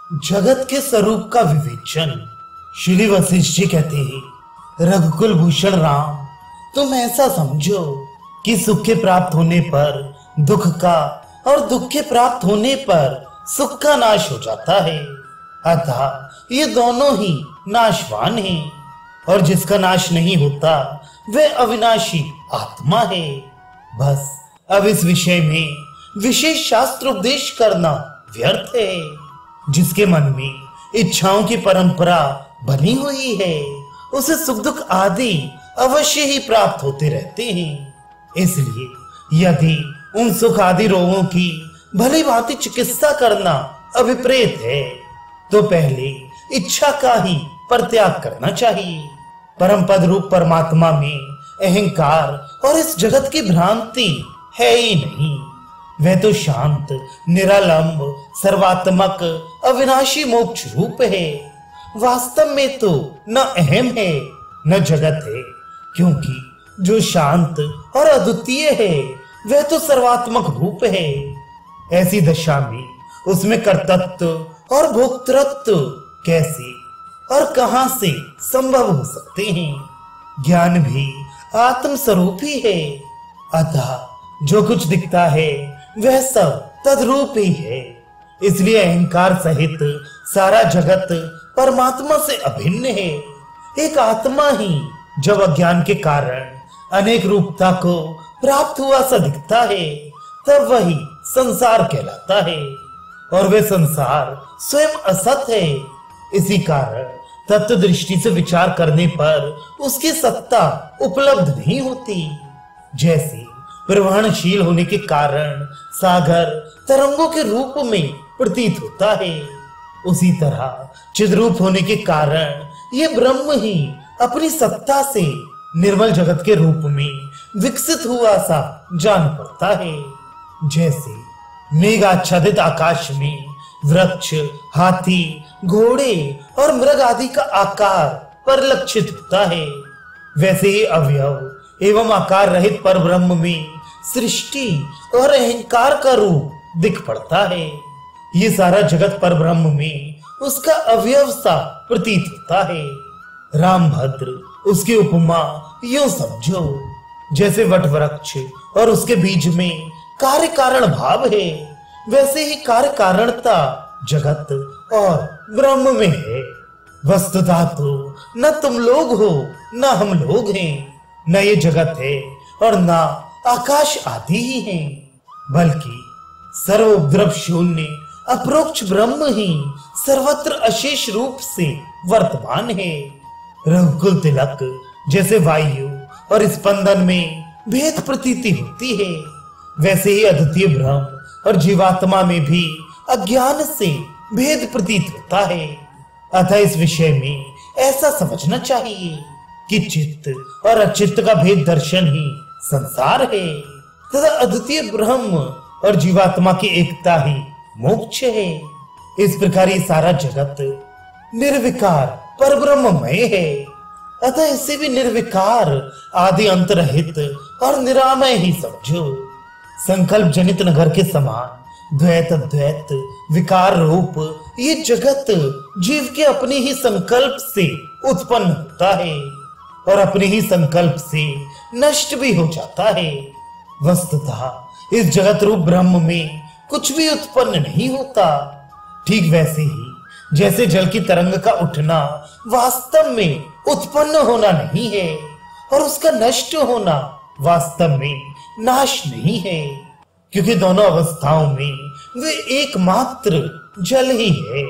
जगत के स्वरूप का विवेचन। श्री वशिष्ठ जी कहते हैं, रघुकुल भूषण राम, तुम ऐसा समझो कि सुख के प्राप्त होने पर दुख का और दुख के प्राप्त होने पर सुख का नाश हो जाता है। अतः ये दोनों ही नाशवान हैं, और जिसका नाश नहीं होता वह अविनाशी आत्मा है। बस अब इस विषय में विशेष शास्त्र उपदेश करना व्यर्थ है। जिसके मन में इच्छाओं की परंपरा बनी हुई है, उसे सुख दुख आदि अवश्य ही प्राप्त होते रहते हैं। इसलिए यदि उन सुख आदि रोगों की भली भांति चिकित्सा करना अभिप्रेत है, तो पहले इच्छा का ही परित्याग करना चाहिए। परम पद रूप परमात्मा में अहंकार और इस जगत की भ्रांति है ही नहीं। वह तो शांत, निरालंब, सर्वात्मक, अविनाशी मोक्ष रूप है। वास्तव में तो न अहम है न जगत है, क्योंकि जो शांत और अद्वितीय है वह तो सर्वात्मक रूप है। ऐसी दशा में उसमें कर्तृत्व और भोक्तृत्व कैसे और कहां से संभव हो सकते हैं। ज्ञान भी आत्म स्वरूप ही है, अतः जो कुछ दिखता है वह सब तद्रूप ही है। इसलिए अहंकार सहित सारा जगत परमात्मा से अभिन्न है। एक आत्मा ही जब अज्ञान के कारण अनेक रूपता को प्राप्त हुआ सा दिखता है, तब वही संसार कहलाता है, और वह संसार स्वयं असत है। इसी कारण तत्व दृष्टि से विचार करने पर उसकी सत्ता उपलब्ध नहीं होती। जैसे प्रवहनशील होने के कारण सागर तरंगों के रूप में प्रतीत होता है, उसी तरह चिद्रूप होने के कारण ये ब्रह्म ही अपनी सत्ता से निर्मल जगत के रूप में विकसित हुआ सा जान पड़ता है। जैसे मेघाच्छादित आकाश में वृक्ष, हाथी, घोड़े और मृग आदि का आकार परिलक्षित होता है, वैसे ही अवयव एवं आकार रहित परब्रह्म में सृष्टि और अहंकार का रूप दिख पड़ता है। ये सारा जगत परब्रह्म में उसका अवयव सा प्रतीत होता है। रामभद्र उसकी उपमा यूं समझो, जैसे वट वृक्ष और उसके बीज में कार्य कारण भाव है, वैसे ही कार्य कारणता जगत और ब्रह्म में है। वस्तुतः तो न तुम लोग हो न हम लोग हैं, न ये जगत है और न आकाश आदि ही हैं, बल्कि सर्वोपद्रव शून्य अप्रोक्ष ब्रह्म ही सर्वत्र अशेष रूप से वर्तमान है। रघुकुल तिलक जैसे वायु और स्पंदन में भेद प्रतीति होती है, वैसे ही अद्वितीय ब्रह्म और जीवात्मा में भी अज्ञान से भेद प्रतीत होता है। अतः इस विषय में ऐसा समझना चाहिए कि चित्त और अचित्त का भेद दर्शन ही संसार है, तथा अद्वितीय ब्रह्म और जीवात्मा की एकता ही मोक्ष है। इस प्रकार ये सारा जगत निर्विकार परब्रह्ममय है, अतः इसे भी निर्विकार, आदि अंत रहित और निरामय ही समझो। संकल्प जनित नगर के समान द्वैत अद्वैत विकार रूप ये जगत जीव के अपने ही संकल्प से उत्पन्न होता है और अपने ही संकल्प से नष्ट भी हो जाता है। वस्तुतः इस जगत रूप ब्रह्म में कुछ भी उत्पन्न नहीं होता। ठीक वैसे ही जैसे जल की तरंग का उठना वास्तव में उत्पन्न होना नहीं है और उसका नष्ट होना वास्तव में नाश नहीं है, क्योंकि दोनों अवस्थाओं में वे एकमात्र जल ही है।